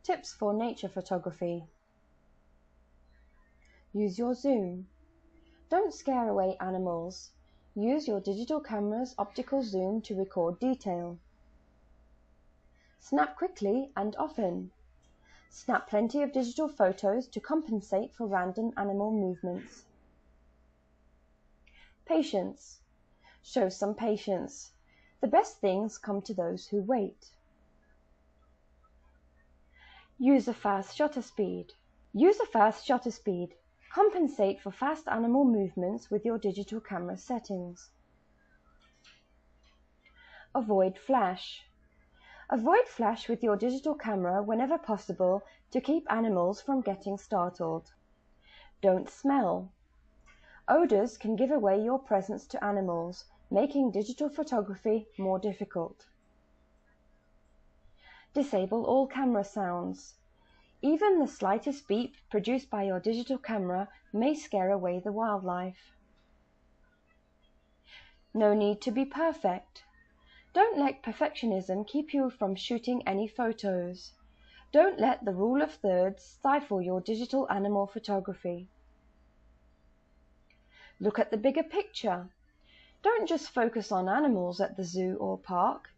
Tips for nature photography. Use your zoom. Don't scare away animals. Use your digital camera's optical zoom to record detail. Snap quickly and often. Snap plenty of digital photos to compensate for random animal movements. Patience. Show some patience. The best things come to those who wait. Use a fast shutter speed. Use a fast shutter speed. Compensate for fast animal movements with your digital camera settings. Avoid flash. Avoid flash with your digital camera whenever possible to keep animals from getting startled. Don't smell. Odors can give away your presence to animals, making digital photography more difficult. Disable all camera sounds. Even the slightest beep produced by your digital camera may scare away the wildlife. No need to be perfect. Don't let perfectionism keep you from shooting any photos. Don't let the rule of thirds stifle your digital animal photography. Look at the bigger picture. Don't just focus on animals at the zoo or park.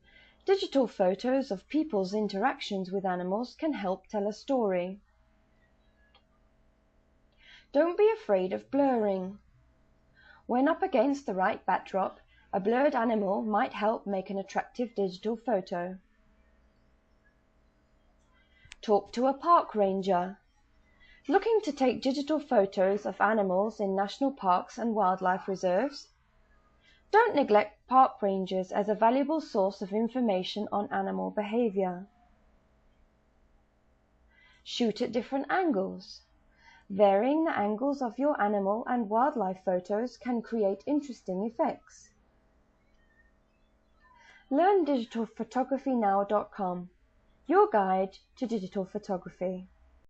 Digital photos of people's interactions with animals can help tell a story. Don't be afraid of blurring. When up against the right backdrop, a blurred animal might help make an attractive digital photo. Talk to a park ranger. Looking to take digital photos of animals in national parks and wildlife reserves? Don't neglect park rangers as a valuable source of information on animal behavior. Shoot at different angles. Varying the angles of your animal and wildlife photos can create interesting effects. Learn digitalphotographynow.com, your guide to digital photography.